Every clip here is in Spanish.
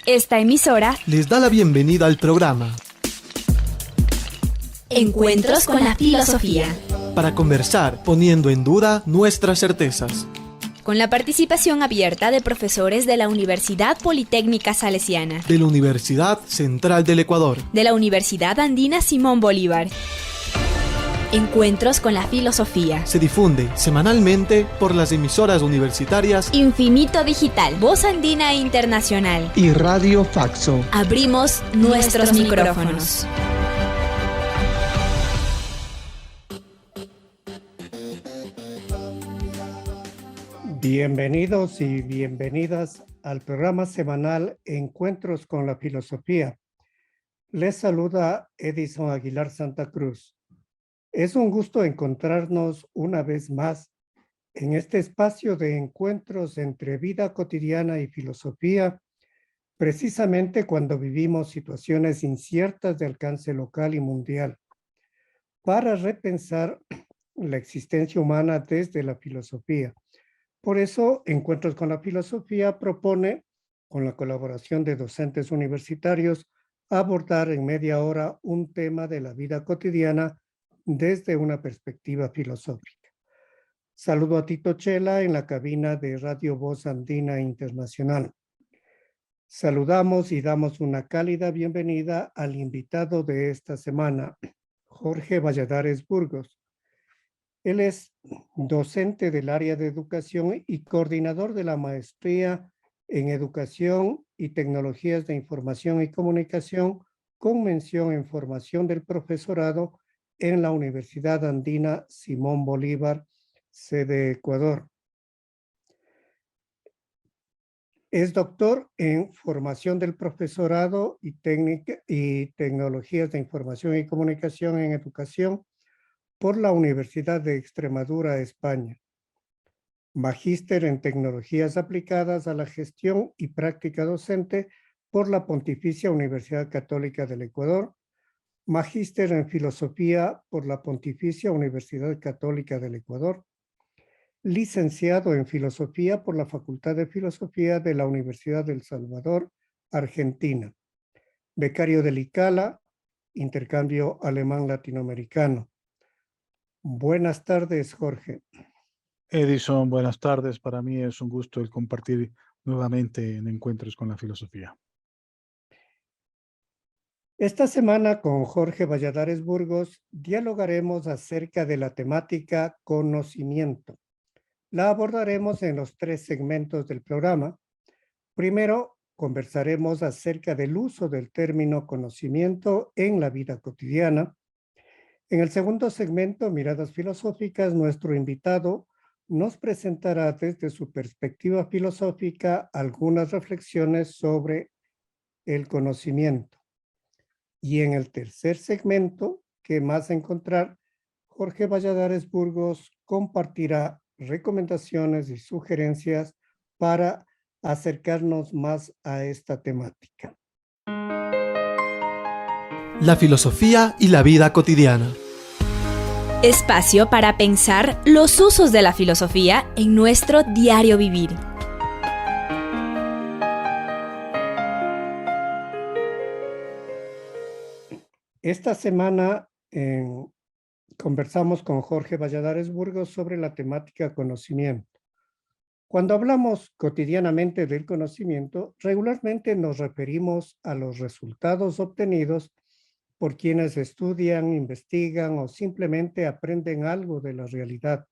Esta emisora les da la bienvenida al programa Encuentros con la Filosofía, para conversar poniendo en duda nuestras certezas. con la participación abierta de profesores de la Universidad Politécnica Salesiana, De la Universidad Central del Ecuador. de la Universidad Andina Simón Bolívar. Encuentros con la Filosofía. Se difunde semanalmente por las emisoras universitarias Infinito Digital, Voz Andina Internacional. y Radio Faxo. Abrimos nuestros micrófonos. Bienvenidos y bienvenidas al programa semanal Encuentros con la Filosofía. Les saluda Edison Aguilar Santa Cruz. Es un gusto encontrarnos una vez más en este espacio de encuentros entre vida cotidiana y filosofía, precisamente cuando vivimos situaciones inciertas de alcance local y mundial, para repensar la existencia humana desde la filosofía. Por eso, Encuentros con la Filosofía propone, con la colaboración de docentes universitarios, abordar en media hora un tema de la vida cotidiana desde una perspectiva filosófica. Saludo a Tito Chela en la cabina de Radio Voz Andina Internacional. Saludamos y damos una cálida bienvenida al invitado de esta semana, Jorge Valladares Burgos. Él es docente del área de educación y coordinador de la maestría en Educación y Tecnologías de Información y Comunicación con mención en formación del profesorado en la Universidad Andina Simón Bolívar, sede Ecuador. Es doctor en formación del profesorado y tecnologías de información y comunicación en educación por la Universidad de Extremadura, España. Magíster en Tecnologías aplicadas a la gestión y práctica docente por la Pontificia Universidad Católica del Ecuador. Magíster en Filosofía por la Pontificia Universidad Católica del Ecuador. Licenciado en Filosofía por la Facultad de Filosofía de la Universidad del Salvador, Argentina. Becario del ICALA, Intercambio Alemán Latinoamericano. Buenas tardes, Jorge. Edison, buenas tardes. Para mí es un gusto el compartir nuevamente en Encuentros con la Filosofía. Esta semana con Jorge Valladares Burgos dialogaremos acerca de la temática conocimiento. La abordaremos en los 3 segmentos del programa. Primero, conversaremos acerca del uso del término conocimiento en la vida cotidiana. En el segundo segmento, Miradas Filosóficas, nuestro invitado nos presentará desde su perspectiva filosófica algunas reflexiones sobre el conocimiento. Y en el tercer segmento, que más encontrar, Jorge Valladares Burgos compartirá recomendaciones y sugerencias para acercarnos más a esta temática. la filosofía y la vida cotidiana. Espacio para pensar los usos de la filosofía en nuestro diario vivir. Esta semana conversamos con Jorge Valladares Burgos sobre la temática conocimiento. Cuando hablamos cotidianamente del conocimiento, regularmente nos referimos a los resultados obtenidos por quienes estudian, investigan o simplemente aprenden algo de la realidad.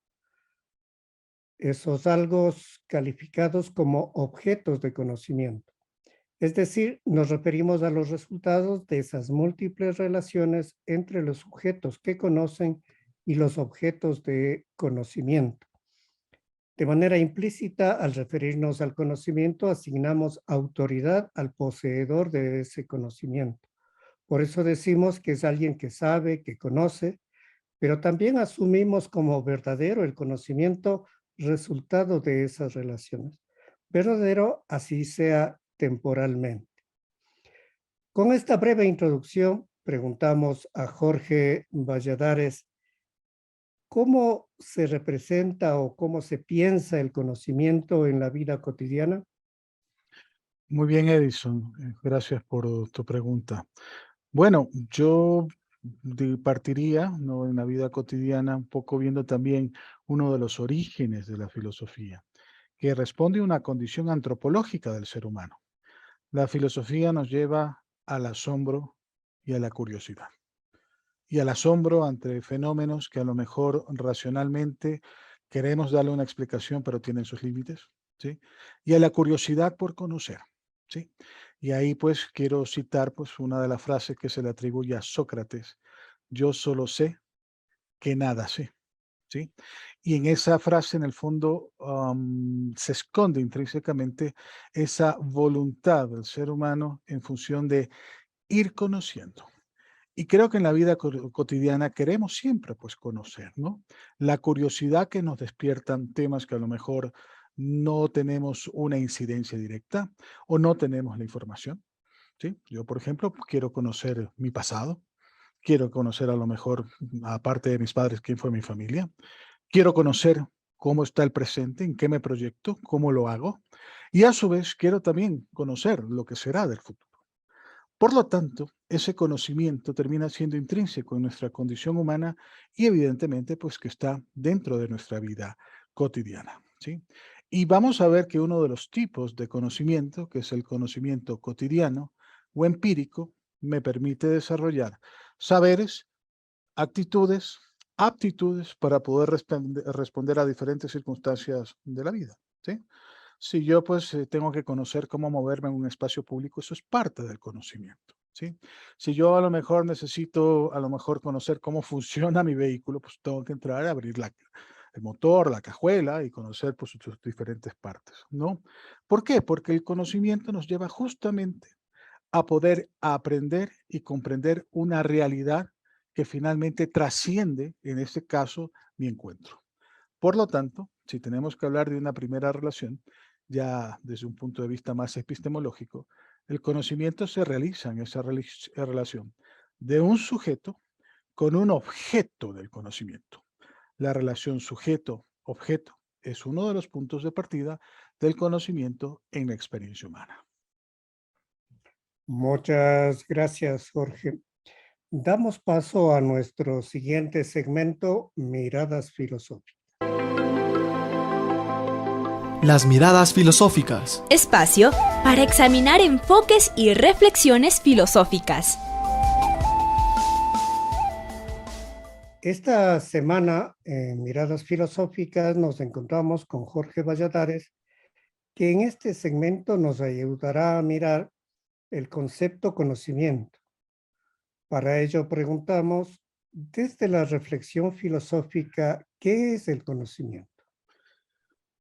Esos algo calificados como objetos de conocimiento. Es decir, nos referimos a los resultados de esas múltiples relaciones entre los sujetos que conocen y los objetos de conocimiento. De manera implícita, al referirnos al conocimiento, asignamos autoridad al poseedor de ese conocimiento. Por eso decimos que es alguien que sabe, que conoce, pero también asumimos como verdadero el conocimiento resultado de esas relaciones. Verdadero, así sea temporalmente. Con esta breve introducción, preguntamos a Jorge Valladares, ¿cómo se representa o cómo se piensa el conocimiento en la vida cotidiana? Muy bien, Edison. Gracias por tu pregunta. Bueno, yo partiría, ¿no?, en la vida cotidiana, un poco viendo también uno de los orígenes de la filosofía, que responde a una condición antropológica del ser humano. La filosofía nos lleva al asombro y a la curiosidad. Y al asombro ante fenómenos que a lo mejor racionalmente queremos darle una explicación, pero tienen sus límites, ¿sí? Y a la curiosidad por conocer, ¿sí? Y ahí pues quiero citar pues una de las frases que se le atribuye a Sócrates: yo solo sé que nada sé, ¿sí? Y en esa frase, en el fondo, se esconde intrínsecamente esa voluntad del ser humano en función de ir conociendo. Y creo que en la vida cotidiana queremos siempre, pues, conocer, ¿no? La curiosidad que nos despiertan temas que a lo mejor no tenemos una incidencia directa o no tenemos la información, ¿sí? Yo, por ejemplo, quiero conocer mi pasado, quiero conocer a lo mejor, aparte de mis padres, quién fue mi familia. Quiero conocer cómo está el presente, en qué me proyecto, cómo lo hago. Y a su vez quiero también conocer lo que será del futuro. Por lo tanto, ese conocimiento termina siendo intrínseco en nuestra condición humana y evidentemente pues que está dentro de nuestra vida cotidiana, ¿sí? Y vamos a ver que uno de los tipos de conocimiento, que es el conocimiento cotidiano o empírico, me permite desarrollar saberes, actitudes, aptitudes para poder responder a diferentes circunstancias de la vida, ¿sí? Si yo pues tengo que conocer cómo moverme en un espacio público, eso es parte del conocimiento, ¿sí? Si yo a lo mejor necesito a lo mejor conocer cómo funciona mi vehículo, pues tengo que entrar a abrir el motor, la cajuela y conocer pues sus diferentes partes, ¿no? ¿Por qué? Porque el conocimiento nos lleva justamente a poder aprender y comprender una realidad que finalmente trasciende, en este caso, mi encuentro. Por lo tanto, si tenemos que hablar de una primera relación, ya desde un punto de vista más epistemológico, el conocimiento se realiza en esa relación de un sujeto con un objeto del conocimiento. La relación sujeto-objeto es uno de los puntos de partida del conocimiento en la experiencia humana. Muchas gracias, Jorge. Damos paso a nuestro siguiente segmento, Miradas Filosóficas. Las miradas filosóficas. Espacio para examinar enfoques y reflexiones filosóficas. Esta semana, en Miradas Filosóficas, nos encontramos con Jorge Valladares, que en este segmento nos ayudará a mirar el concepto conocimiento. Para ello preguntamos, desde la reflexión filosófica, ¿qué es el conocimiento?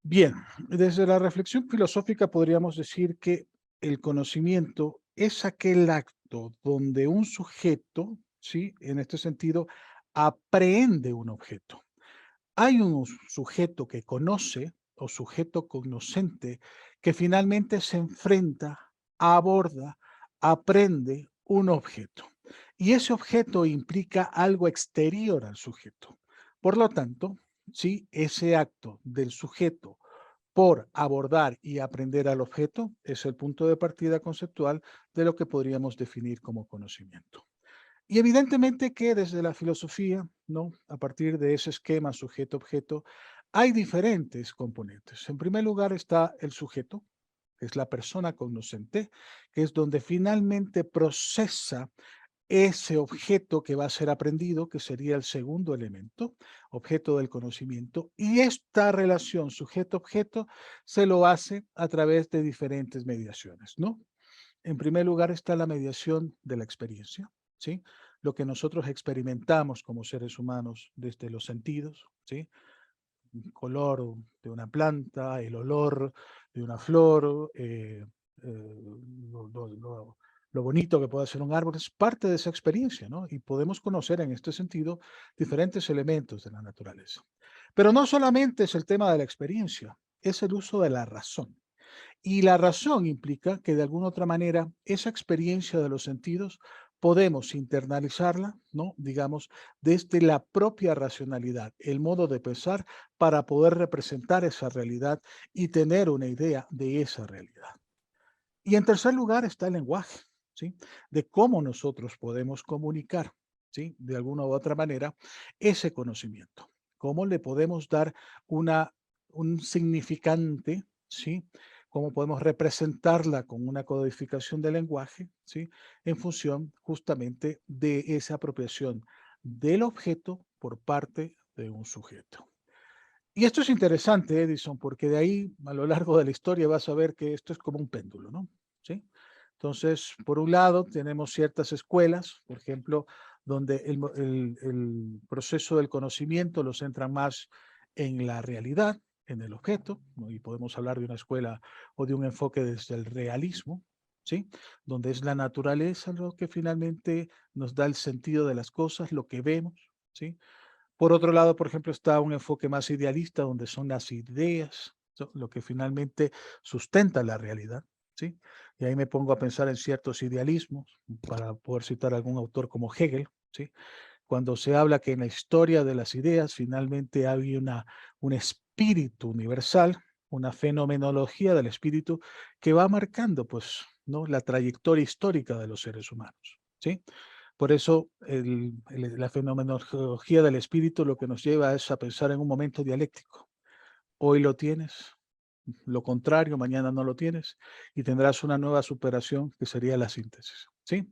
Bien, desde la reflexión filosófica podríamos decir que el conocimiento es aquel acto donde un sujeto, ¿sí?, en este sentido, aprehende un objeto. Hay un sujeto que conoce o sujeto cognoscente que finalmente se enfrenta, aborda, aprende un objeto. Y ese objeto implica algo exterior al sujeto. Por lo tanto, sí, ese acto del sujeto por abordar y aprender al objeto es el punto de partida conceptual de lo que podríamos definir como conocimiento. Y evidentemente que desde la filosofía, ¿no?, a partir de ese esquema sujeto-objeto, hay diferentes componentes. En primer lugar está el sujeto, que es la persona cognoscente, que es donde finalmente procesa ese objeto que va a ser aprendido, que sería el segundo elemento, objeto del conocimiento, y esta relación sujeto-objeto se lo hace a través de diferentes mediaciones, ¿no? En primer lugar está la mediación de la experiencia, ¿sí? Lo que nosotros experimentamos como seres humanos desde los sentidos, ¿sí? El color de una planta, el olor de una flor, lo, lo- lo- lo bonito que puede ser un árbol, es parte de esa experiencia, ¿no? Y podemos conocer en este sentido diferentes elementos de la naturaleza. Pero no solamente es el tema de la experiencia, es el uso de la razón. Y la razón implica que de alguna otra manera esa experiencia de los sentidos podemos internalizarla, ¿no?, digamos, desde la propia racionalidad, el modo de pensar para poder representar esa realidad y tener una idea de esa realidad. Y en tercer lugar está el lenguaje, ¿sí? De cómo nosotros podemos comunicar, ¿sí? De alguna u otra manera, ese conocimiento. Cómo le podemos dar un significante, ¿sí? Cómo podemos representarla con una codificación del lenguaje, ¿sí? En función justamente de esa apropiación del objeto por parte de un sujeto. Y esto es interesante, Edison, porque de ahí, a lo largo de la historia, vas a ver que esto es como un péndulo, ¿no? ¿Sí? Entonces, por un lado, tenemos ciertas escuelas, por ejemplo, donde el proceso del conocimiento lo centran más en la realidad, en el objeto, ¿no? Y podemos hablar de una escuela o de un enfoque desde el realismo, ¿sí? Donde es la naturaleza lo que finalmente nos da el sentido de las cosas, lo que vemos, ¿sí? Por otro lado, por ejemplo, está un enfoque más idealista, donde son las ideas, lo que finalmente sustenta la realidad, ¿sí? Y ahí me pongo a pensar en ciertos idealismos, para poder citar algún autor como Hegel, ¿sí? Cuando se habla que en la historia de las ideas finalmente hay un espíritu universal, una fenomenología del espíritu que va marcando, pues, ¿no? La trayectoria histórica de los seres humanos, ¿sí? Por eso la fenomenología del espíritu lo que nos lleva es a pensar en un momento dialéctico. Hoy lo tienes, lo contrario, mañana no lo tienes, y tendrás una nueva superación que sería la síntesis, ¿sí?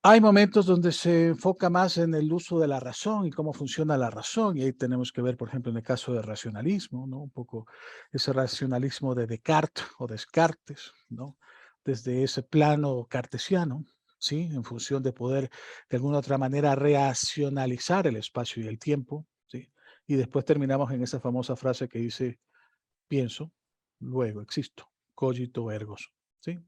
Hay momentos donde se enfoca más en el uso de la razón y cómo funciona la razón, y ahí tenemos que ver, por ejemplo, en el caso del racionalismo, ¿no? Un poco ese racionalismo de Descartes o Descartes, ¿no? Desde ese plano cartesiano, ¿sí? En función de poder, de alguna otra manera, racionalizar el espacio y el tiempo, ¿sí? Y después terminamos en esa famosa frase que dice, pienso, luego existo, cogito ergo sum, ¿sí?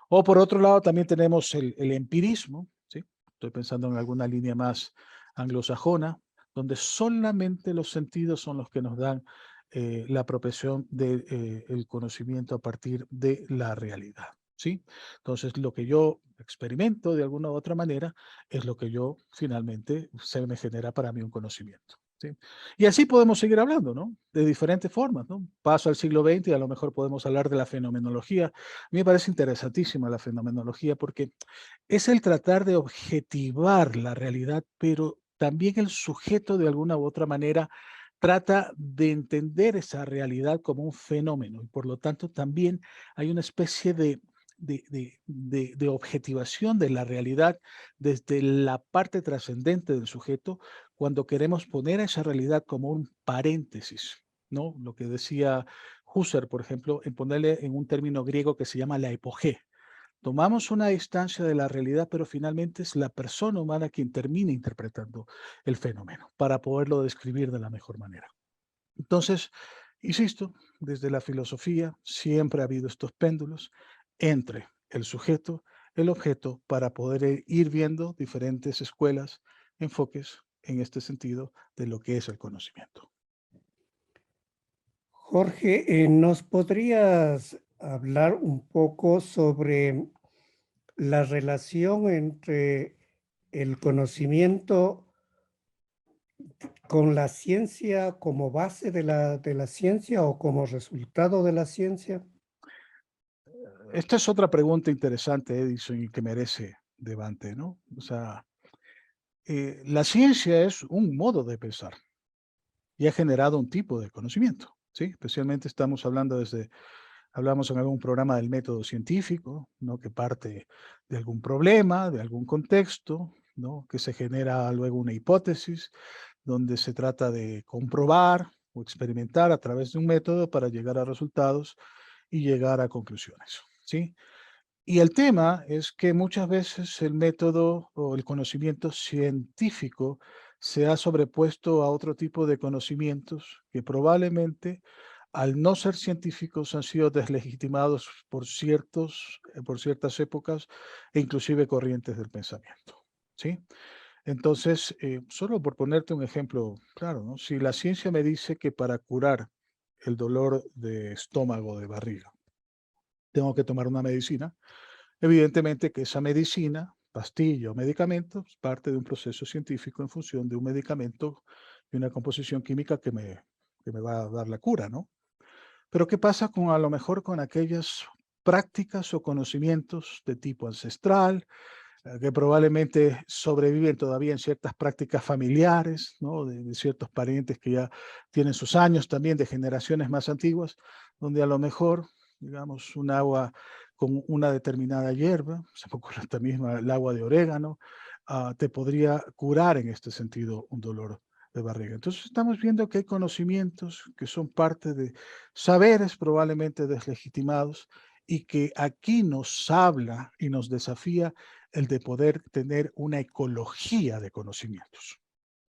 O por otro lado también tenemos el empirismo, ¿sí? Estoy pensando en alguna línea más anglosajona, donde solamente los sentidos son los que nos dan la apropiación del conocimiento a partir de la realidad, ¿sí? Entonces, lo que yo experimento de alguna u otra manera es lo que yo finalmente se me genera para mí un conocimiento, ¿sí? Y así podemos seguir hablando, ¿no? De diferentes formas, ¿no? Paso al siglo XX y a lo mejor podemos hablar de la fenomenología. A mí me parece interesantísima la fenomenología porque es el tratar de objetivar la realidad, pero también el sujeto de alguna u otra manera trata de entender esa realidad como un fenómeno y por lo tanto también hay una especie de objetivación de la realidad desde la parte trascendente del sujeto cuando queremos poner a esa realidad como un paréntesis, ¿no? Lo que decía Husserl, por ejemplo, en ponerle en un término griego que se llama la epogé. Tomamos una distancia de la realidad, pero finalmente es la persona humana quien termina interpretando el fenómeno para poderlo describir de la mejor manera. Entonces, insisto, desde la filosofía siempre ha habido estos péndulos entre el sujeto, el objeto, para poder ir viendo diferentes escuelas, enfoques en este sentido de lo que es el conocimiento. Jorge, ¿nos podrías hablar un poco sobre la relación entre el conocimiento con la ciencia como base de la ciencia o como resultado de la ciencia? Esta es otra pregunta interesante, Edison, y que merece debate, ¿no? O sea, la ciencia es un modo de pensar y ha generado un tipo de conocimiento, ¿sí? Especialmente estamos hablando hablamos en algún programa del método científico, ¿no? Que parte de algún problema, de algún contexto, ¿no? Que se genera luego una hipótesis, donde se trata de comprobar o experimentar a través de un método para llegar a resultados y llegar a conclusiones, ¿sí? Y el tema es que muchas veces el método o el conocimiento científico se ha sobrepuesto a otro tipo de conocimientos que probablemente al no ser científicos han sido deslegitimados por ciertas épocas e inclusive corrientes del pensamiento, ¿sí? Entonces, solo por ponerte un ejemplo claro, ¿no? Si la ciencia me dice que para curar el dolor de estómago, de barriga, tengo que tomar una medicina, evidentemente que esa medicina, pastilla o medicamento, es parte de un proceso científico en función de un medicamento y una composición química que me va a dar la cura, ¿no? Pero ¿qué pasa con a lo mejor con aquellas prácticas o conocimientos de tipo ancestral, que probablemente sobreviven todavía en ciertas prácticas familiares, ¿no? De ciertos parientes que ya tienen sus años también, de generaciones más antiguas, donde a lo mejor, digamos, un agua con una determinada hierba, se me ocurre esta misma, el agua de orégano, te podría curar en este sentido un dolor de barriga. Entonces estamos viendo que hay conocimientos que son parte de saberes probablemente deslegitimados y que aquí nos habla y nos desafía el de poder tener una ecología de conocimientos.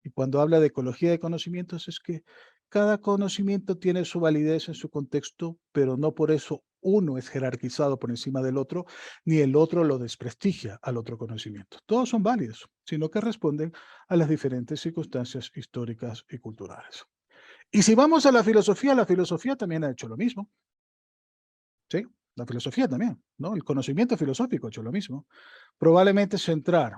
Y cuando habla de ecología de conocimientos es que cada conocimiento tiene su validez en su contexto, pero no por eso uno es jerarquizado por encima del otro, ni el otro lo desprestigia al otro conocimiento. Todos son válidos, sino que responden a las diferentes circunstancias históricas y culturales. Y si vamos a la filosofía también ha hecho lo mismo. ¿Sí? La filosofía también, ¿no? El conocimiento filosófico ha hecho lo mismo. Probablemente centrar,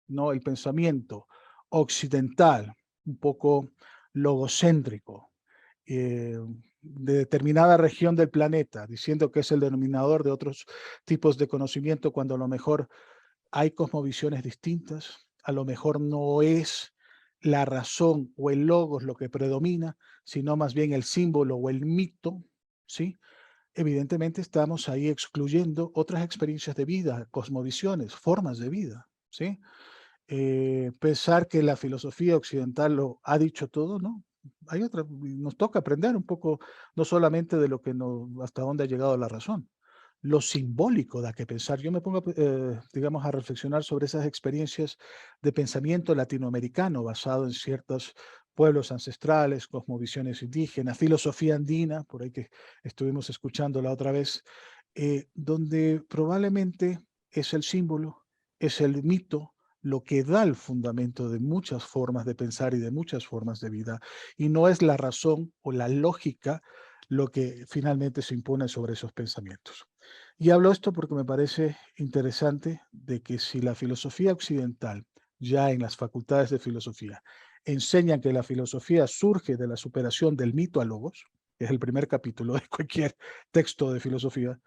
¿no? El pensamiento occidental, un poco logocéntrico, de determinada región del planeta, diciendo que es el denominador de otros tipos de conocimiento, cuando a lo mejor hay cosmovisiones distintas, a lo mejor no es la razón o el logos lo que predomina, sino más bien el símbolo o el mito, ¿sí? Evidentemente estamos ahí excluyendo otras experiencias de vida, cosmovisiones, formas de vida, ¿sí? Pensar que la filosofía occidental lo ha dicho todo, ¿no? Hay otra, nos toca aprender un poco, no solamente de lo que hasta dónde ha llegado la razón, lo simbólico da que pensar. Yo me pongo, digamos, a reflexionar sobre esas experiencias de pensamiento latinoamericano basado en ciertos pueblos ancestrales, cosmovisiones indígenas, filosofía andina, por ahí que estuvimos escuchando la otra vez, donde probablemente es el símbolo, es el mito, lo que da el fundamento de muchas formas de pensar y de muchas formas de vida, y no es la razón o la lógica lo que finalmente se impone sobre esos pensamientos. Y hablo esto porque me parece interesante de que si la filosofía occidental, ya en las facultades de filosofía, enseñan que la filosofía surge de la superación del mito a logos, que es el primer capítulo de cualquier texto de filosofía,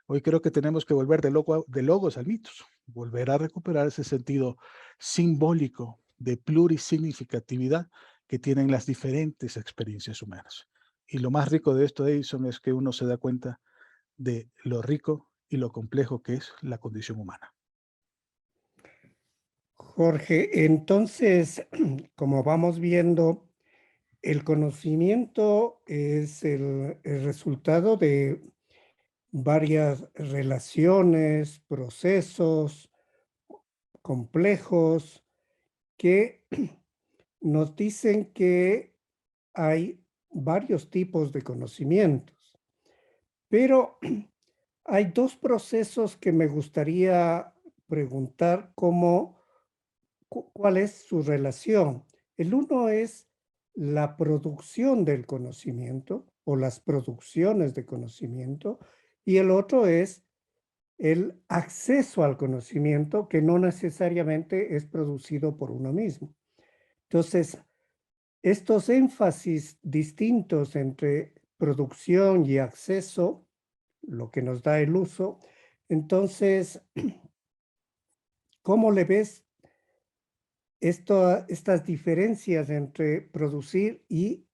hoy creo que tenemos que volver de logos al mitos, volver a recuperar ese sentido simbólico de plurisignificatividad que tienen las diferentes experiencias humanas. Y lo más rico de esto, Edison, es que uno se da cuenta de lo rico y lo complejo que es la condición humana. Jorge, entonces, como vamos viendo, el conocimiento es el resultado de varias relaciones, procesos complejos que nos dicen que hay varios tipos de conocimientos, pero hay dos procesos que me gustaría preguntar cuál es su relación. El uno es la producción del conocimiento o las producciones de conocimiento y el otro es el acceso al conocimiento que no necesariamente es producido por uno mismo. Entonces, estos énfasis distintos entre producción y acceso, lo que nos da el uso, entonces, ¿cómo le ves estas diferencias entre producir y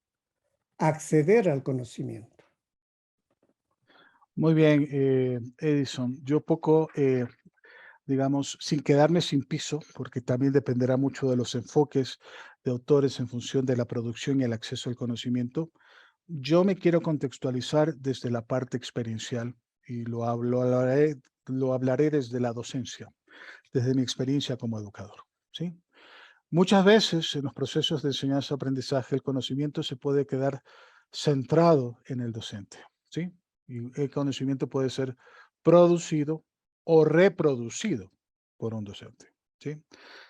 acceder al conocimiento? Muy bien, Edison. Yo poco, digamos, sin quedarme sin piso, porque también dependerá mucho de los enfoques de autores en función de la producción y el acceso al conocimiento. Yo me quiero contextualizar desde la parte experiencial y lo hablaré desde la docencia, desde mi experiencia como educador, ¿sí? Muchas veces en los procesos de enseñanza-aprendizaje el conocimiento se puede quedar centrado en el docente, ¿sí? Y el conocimiento puede ser producido o reproducido por un docente, ¿sí?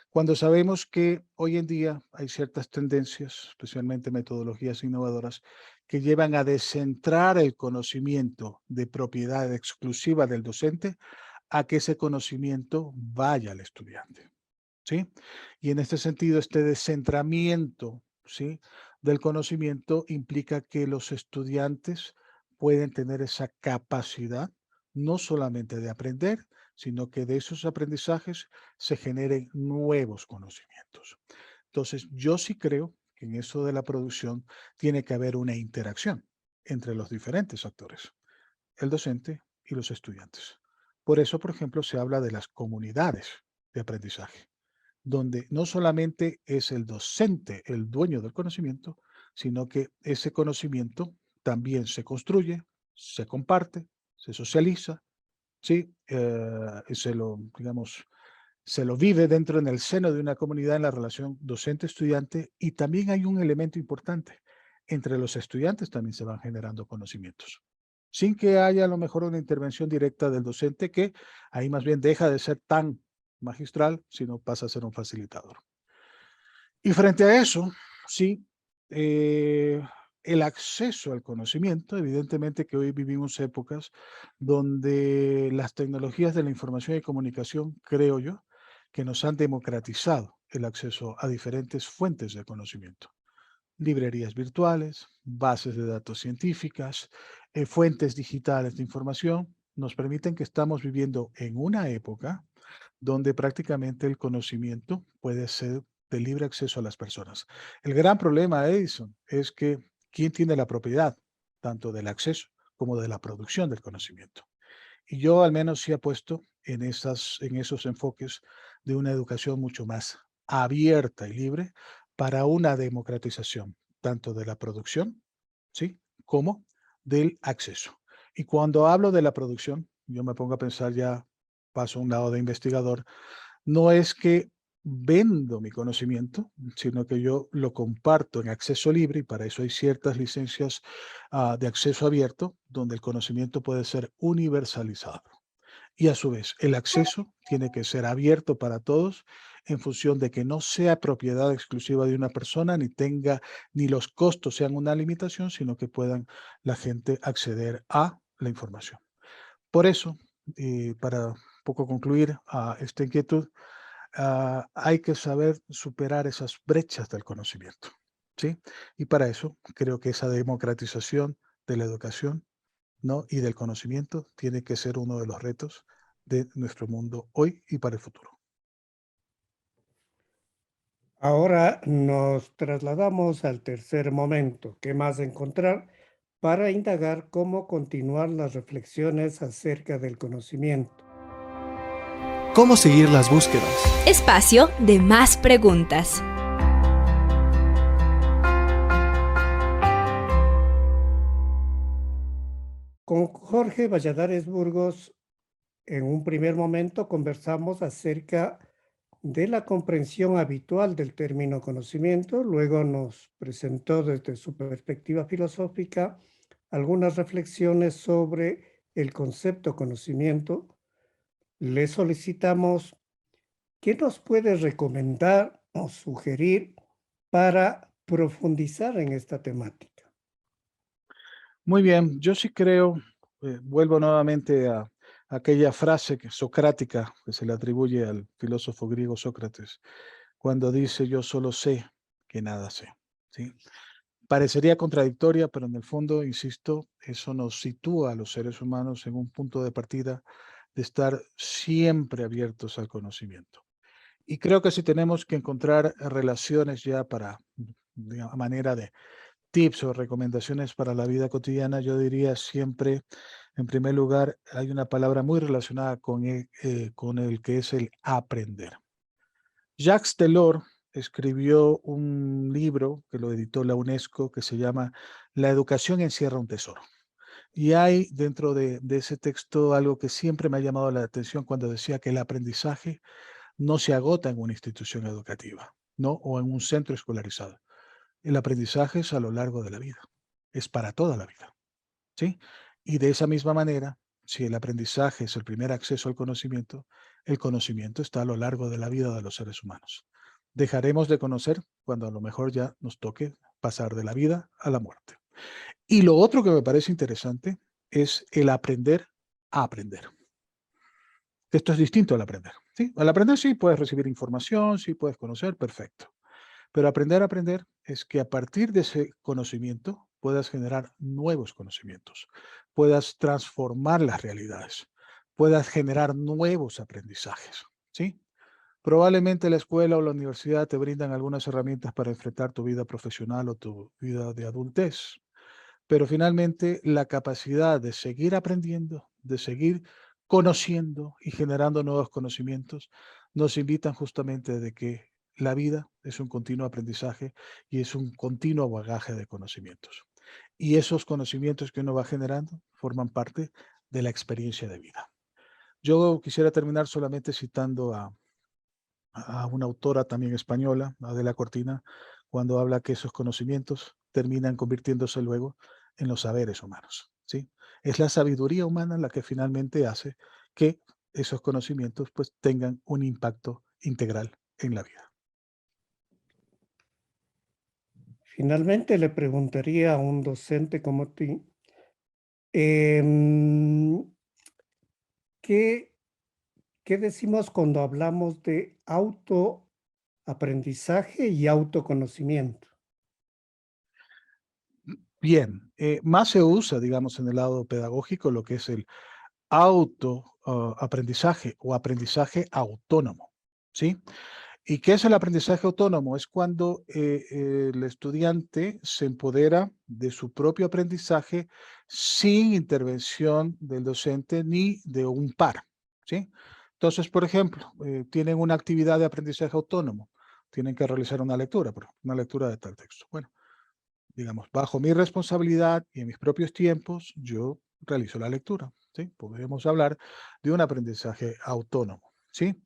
Cuando sabemos que hoy en día hay ciertas tendencias, especialmente metodologías innovadoras, que llevan a descentrar el conocimiento de propiedad exclusiva del docente a que ese conocimiento vaya al estudiante, ¿sí? Y en este sentido, este descentramiento, ¿sí?, del conocimiento implica que los estudiantes pueden tener esa capacidad no solamente de aprender, sino que de esos aprendizajes se generen nuevos conocimientos. Entonces, yo sí creo que en eso de la producción tiene que haber una interacción entre los diferentes actores, el docente y los estudiantes. Por eso, por ejemplo, se habla de las comunidades de aprendizaje, donde no solamente es el docente el dueño del conocimiento, sino que ese conocimiento también se construye, se comparte, se socializa, ¿sí? Y se lo vive dentro en el seno de una comunidad en la relación docente-estudiante, y también hay un elemento importante. Entre los estudiantes también se van generando conocimientos, sin que haya a lo mejor una intervención directa del docente, que ahí más bien deja de ser tan magistral, sino pasa a ser un facilitador. Y frente a eso, sí, el acceso al conocimiento, evidentemente que hoy vivimos épocas donde las tecnologías de la información y comunicación, creo yo, que nos han democratizado el acceso a diferentes fuentes de conocimiento. Librerías virtuales, bases de datos científicas, fuentes digitales de información, nos permiten que estamos viviendo en una época donde prácticamente el conocimiento puede ser de libre acceso a las personas. El gran problema, Edison, es que ¿quién tiene la propiedad tanto del acceso como de la producción del conocimiento? Y yo al menos sí apuesto en esos enfoques de una educación mucho más abierta y libre para una democratización tanto de la producción, ¿sí?, como del acceso. Y cuando hablo de la producción, yo me pongo a pensar, ya paso a un lado de investigador, no es que vendo mi conocimiento, sino que yo lo comparto en acceso libre, y para eso hay ciertas licencias de acceso abierto, donde el conocimiento puede ser universalizado. Y a su vez, el acceso tiene que ser abierto para todos, en función de que no sea propiedad exclusiva de una persona, ni los costos sean una limitación, sino que puedan la gente acceder a la información. Por eso, para poco concluir esta inquietud, hay que saber superar esas brechas del conocimiento, ¿sí? Y para eso creo que esa democratización de la educación, ¿no?, y del conocimiento tiene que ser uno de los retos de nuestro mundo hoy y para el futuro. Ahora nos trasladamos al tercer momento, ¿qué más encontrar?, para indagar cómo continuar las reflexiones acerca del conocimiento. ¿Cómo seguir las búsquedas? Espacio de más preguntas. Con Jorge Valladares Burgos, en un primer momento conversamos acerca de la comprensión habitual del término conocimiento, luego nos presentó desde su perspectiva filosófica algunas reflexiones sobre el concepto conocimiento. Le solicitamos, ¿qué nos puede recomendar o sugerir para profundizar en esta temática? Muy bien, yo sí creo, vuelvo nuevamente a aquella frase socrática que se le atribuye al filósofo griego Sócrates, cuando dice: yo solo sé que nada sé, ¿sí? Parecería contradictoria, pero en el fondo, insisto, eso nos sitúa a los seres humanos en un punto de partida de estar siempre abiertos al conocimiento. Y creo que si tenemos que encontrar relaciones ya para, a manera de tips o recomendaciones para la vida cotidiana, yo diría siempre, en primer lugar, hay una palabra muy relacionada con el que es el aprender. Jacques Delors escribió un libro que lo editó la UNESCO, que se llama La educación encierra un tesoro. Y hay dentro de ese texto algo que siempre me ha llamado la atención, cuando decía que el aprendizaje no se agota en una institución educativa, ¿no?, o en un centro escolarizado. El aprendizaje es a lo largo de la vida, es para toda la vida, ¿sí? Y de esa misma manera, si el aprendizaje es el primer acceso al conocimiento, el conocimiento está a lo largo de la vida de los seres humanos. Dejaremos de conocer cuando a lo mejor ya nos toque pasar de la vida a la muerte. Y lo otro que me parece interesante es el aprender a aprender. Esto es distinto al aprender, ¿sí? Al aprender sí puedes recibir información, sí puedes conocer, perfecto. Pero aprender a aprender es que a partir de ese conocimiento puedas generar nuevos conocimientos. puedas transformar las realidades, puedas generar nuevos aprendizajes, ¿sí? Probablemente la escuela o la universidad te brindan algunas herramientas para enfrentar tu vida profesional o tu vida de adultez, pero finalmente la capacidad de seguir aprendiendo, de seguir conociendo y generando nuevos conocimientos, nos invitan justamente de que la vida es un continuo aprendizaje y es un continuo bagaje de conocimientos. Y esos conocimientos que uno va generando forman parte de la experiencia de vida. Yo quisiera terminar solamente citando a una autora también española, Adela Cortina, cuando habla que esos conocimientos terminan convirtiéndose luego en los saberes humanos, ¿sí? Es la sabiduría humana la que finalmente hace que esos conocimientos pues tengan un impacto integral en la vida. Finalmente le preguntaría a un docente como ti, em, ¿qué, qué decimos cuando hablamos de autoaprendizaje y autoconocimiento? Bien, más se usa, digamos, en el lado pedagógico lo que es el aprendizaje o aprendizaje autónomo, ¿sí? ¿Y qué es el aprendizaje autónomo? Es cuando el estudiante se empodera de su propio aprendizaje sin intervención del docente ni de un par, ¿sí? Entonces, por ejemplo, tienen una actividad de aprendizaje autónomo, tienen que realizar una lectura, una lectura de tal texto. Bueno, digamos, bajo mi responsabilidad y en mis propios tiempos, yo realizo la lectura, ¿sí? Podemos hablar de un aprendizaje autónomo, ¿sí?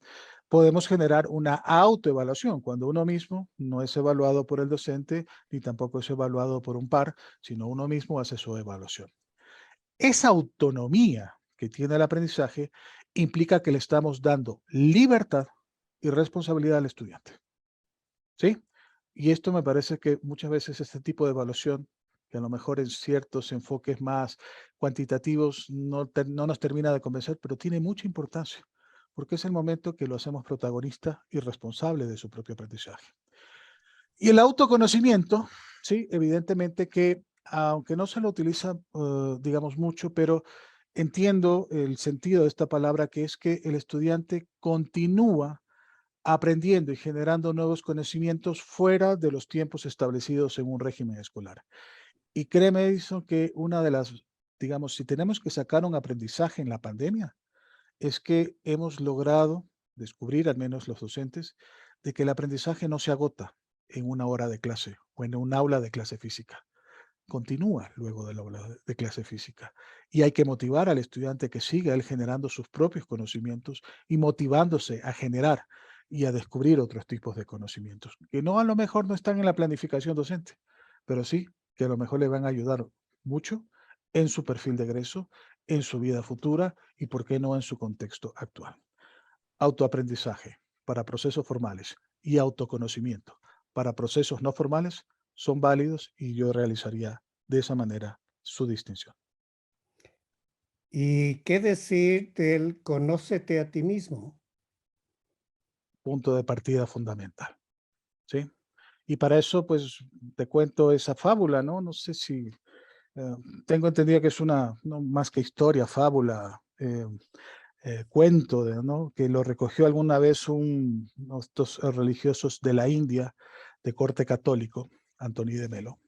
Podemos generar una autoevaluación cuando uno mismo no es evaluado por el docente ni tampoco es evaluado por un par, sino uno mismo hace su evaluación. Esa autonomía que tiene el aprendizaje implica que le estamos dando libertad y responsabilidad al estudiante, ¿sí? Y esto me parece que muchas veces este tipo de evaluación, que a lo mejor en ciertos enfoques más cuantitativos no nos termina de convencer, pero tiene mucha importancia, porque es el momento que lo hacemos protagonista y responsable de su propio aprendizaje. Y el autoconocimiento, sí, evidentemente que, aunque no se lo utiliza, digamos, mucho, pero entiendo el sentido de esta palabra, que es que el estudiante continúa aprendiendo y generando nuevos conocimientos fuera de los tiempos establecidos en un régimen escolar. Y créeme, Edison, que una de las, digamos, si tenemos que sacar un aprendizaje en la pandemia, es que hemos logrado descubrir, al menos los docentes, de que el aprendizaje no se agota en una hora de clase o en un aula de clase física. Continúa luego del aula de clase física. Y hay que motivar al estudiante que siga él generando sus propios conocimientos y motivándose a generar y a descubrir otros tipos de conocimientos, que no a lo mejor no están en la planificación docente, pero sí que a lo mejor le van a ayudar mucho en su perfil de egreso, en su vida futura y, por qué no, en su contexto actual. Autoaprendizaje para procesos formales y autoconocimiento para procesos no formales son válidos y yo realizaría de esa manera su distinción. ¿Y qué decir del conócete a ti mismo? Punto de partida fundamental, ¿sí? Y para eso, pues, te cuento esa fábula, ¿no? No sé si tengo entendido que es una, no más que historia, fábula, cuento, ¿no? Que lo recogió alguna vez uno de estos religiosos de la India, de corte católico, Antoni de Melo,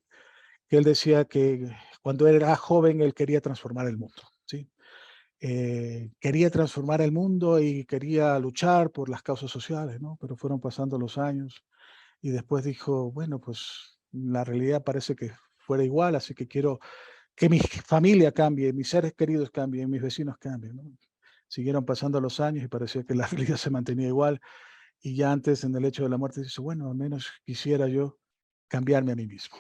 que él decía que cuando era joven él quería transformar el mundo, ¿sí? Quería transformar el mundo y quería luchar por las causas sociales, ¿no? Pero fueron pasando los años y después dijo, bueno, pues la realidad parece que fuera igual, así que quiero que mi familia cambie, mis seres queridos cambien, mis vecinos cambien, ¿no? Siguieron pasando los años y parecía que la realidad se mantenía igual. Y ya antes, en el hecho de la muerte, dice, bueno, al menos quisiera yo cambiarme a mí mismo,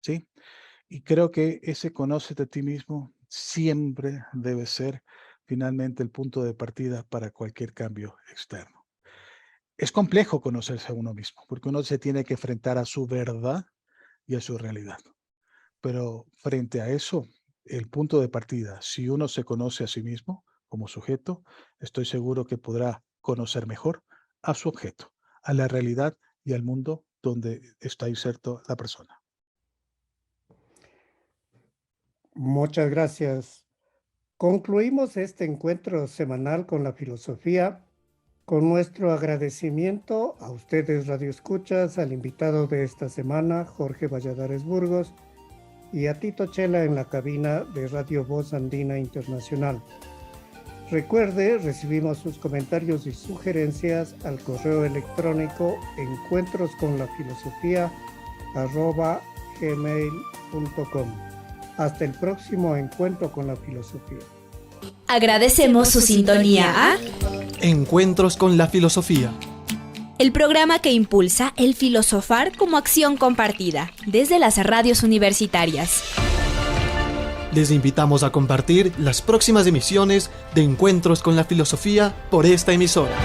¿sí? Y creo que ese conócete a ti mismo siempre debe ser finalmente el punto de partida para cualquier cambio externo. Es complejo conocerse a uno mismo, porque uno se tiene que enfrentar a su verdad y a su realidad. Pero frente a eso, el punto de partida, si uno se conoce a sí mismo como sujeto, estoy seguro que podrá conocer mejor a su objeto, a la realidad y al mundo donde está inserto la persona. Muchas gracias, Concluimos este encuentro semanal con la filosofía con nuestro agradecimiento a ustedes radioescuchas, al invitado de esta semana, Jorge Valladares Burgos, y a Tito Chela en la cabina de Radio Voz Andina Internacional. Recuerde, recibimos sus comentarios y sugerencias al correo electrónico encuentrosconlafilosofía@gmail.com. Hasta el próximo encuentro con la filosofía. Agradecemos su sintonía a Encuentros con la filosofía. el programa que impulsa el filosofar como acción compartida desde las radios universitarias. Les invitamos a compartir las próximas emisiones de Encuentros con la filosofía por esta emisora.